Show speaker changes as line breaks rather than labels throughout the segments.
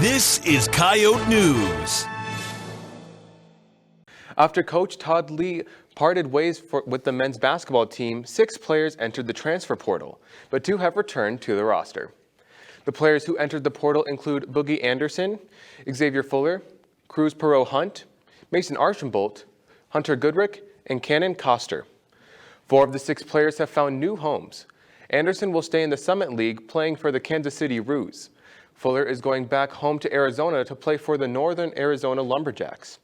This is Coyote News.
After Coach Todd Lee parted ways with the men's basketball team, 6 players entered the transfer portal, but 2 have returned to the roster. The players who entered the portal include Boogie Anderson, Xavier Fuller, Cruz Perot Hunt, Mason Archambault, Hunter Goodrick, and Cannon Coster. 4 of the 6 players have found new homes. Anderson will stay in the Summit League playing for the Kansas City Roos. Fuller is going back home to Arizona to play for the Northern Arizona Lumberjacks.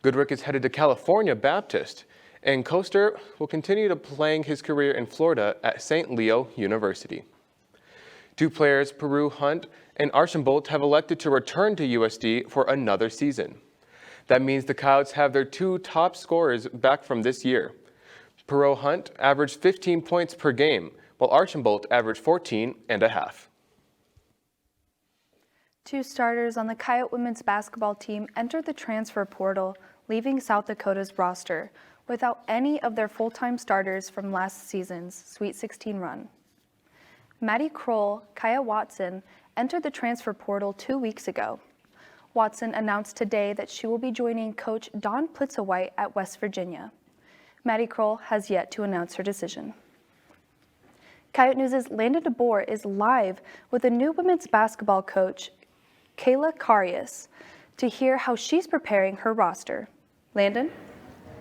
Goodrick is headed to California Baptist, and Coster will continue to playing his career in Florida at St. Leo University. 2 players, Peru Hunt and Archambault, have elected to return to USD for another season. That means the Coyotes have their 2 top scorers back from this year. Perot Hunt averaged 15 points per game, while Archambault averaged 14.5.
2 starters on the Coyote women's basketball team entered the transfer portal, leaving South Dakota's roster without any of their full-time starters from last season's Sweet 16 run. Maddie Kroll, Kaya Watson, entered the transfer portal 2 weeks ago. Watson announced today that she will be joining coach Dawn Plitzowhite at West Virginia. Maddie Kroll has yet to announce her decision. Coyote News' Landon DeBoer is live with a new women's basketball coach, Kayla Karius, to hear how she's preparing her roster. Landon?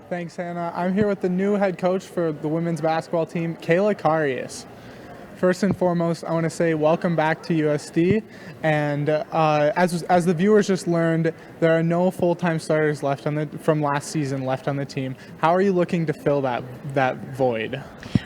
Thanks, Hannah. I'm here with the new head coach for the women's basketball team, Kayla Karius. First and foremost, I want to say welcome back to USD. And as the viewers just learned, there are no full-time starters left from last season left on the team. How are you looking to fill that void?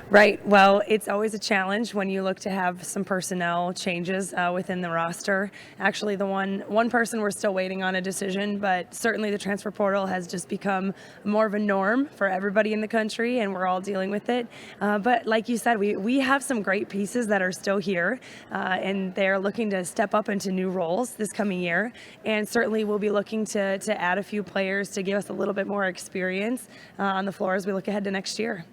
Right. Well, it's always a challenge when you look to have some personnel changes within the roster. Actually, the one person we're still waiting on a decision, but certainly the transfer portal has just become more of a norm for everybody in the country, and we're all dealing with it. But like you said, we have some great pieces that are still here, and they're looking to step up into new roles this coming year. And certainly we'll be looking to add a few players to give us a little bit more experience on the floor as we look ahead to next year.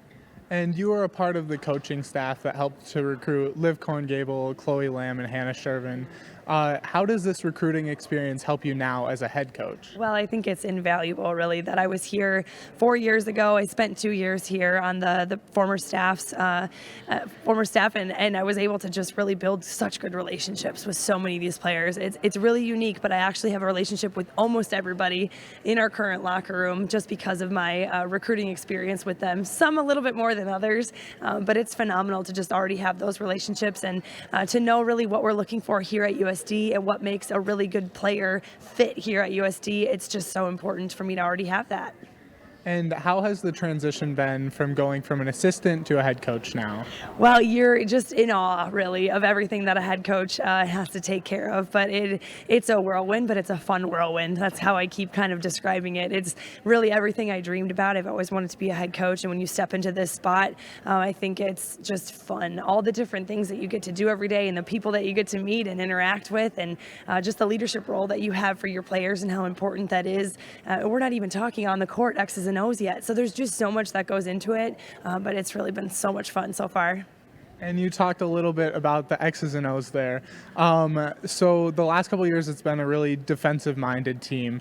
And you were a part of the coaching staff that helped to recruit Liv Korngable, Chloe Lamb, and Hannah Shervin. How does this recruiting experience help you now as a head coach?
Well, I think it's invaluable, really, that I was here 4 years ago. I spent 2 years here on the former staff, and I was able to just really build such good relationships with so many of these players. It's really unique, but I actually have a relationship with almost everybody in our current locker room just because of my recruiting experience with them. Some a little bit more than others, but it's phenomenal to just already have those relationships and to know really what we're looking for here at USD and what makes a really good player fit here at USD. It's just so important for me to already have that.
And how has the transition been from going from an assistant to a head coach now?
Well, you're just in awe, really, of everything that a head coach has to take care of. But it's a whirlwind, but it's a fun whirlwind. That's how I keep kind of describing it. It's really everything I dreamed about. I've always wanted to be a head coach. And when you step into this spot, I think it's just fun. All the different things that you get to do every day and the people that you get to meet and interact with and just the leadership role that you have for your players and how important that is. We're not even talking on the court, X's and O's yet. So there's just so much that goes into it, but it's really been so much fun so far.
And you talked a little bit about the X's and O's there. So the last couple of years, it's been a really defensive-minded team.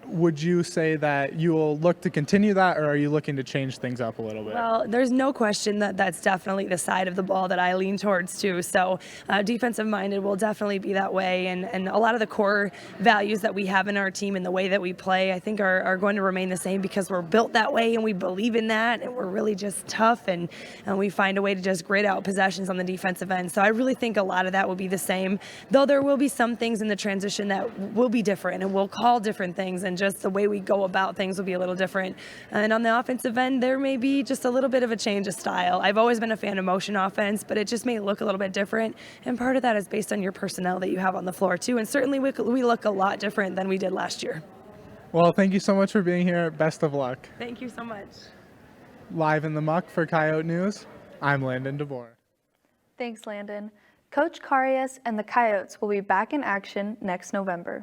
Would you say that you will look to continue that, or are you looking to change things up a little bit?
Well, there's no question that that's definitely the side of the ball that I lean towards too. So defensive-minded will definitely be that way, and a lot of the core values that we have in our team and the way that we play, I think are going to remain the same because we're built that way and we believe in that, and we're really just tough, and we find a way to just grit out possessions on the defensive end. So I really think a lot of that will be the same, though there will be some things in the transition that will be different and we'll call different things, and just the way we go about things will be a little different. And on the offensive end, there may be just a little bit of a change of style. I've always been a fan of motion offense, but it just may look a little bit different, and part of that is based on your personnel that you have on the floor too, and certainly we look a lot different than we did last year.
Well, thank you so much for being here. Best of luck.
Thank you so much.
Live in the muck for Coyote News, I'm Landon DeBoer.
Thanks, Landon. Coach Karius and the Coyotes will be back in action next November.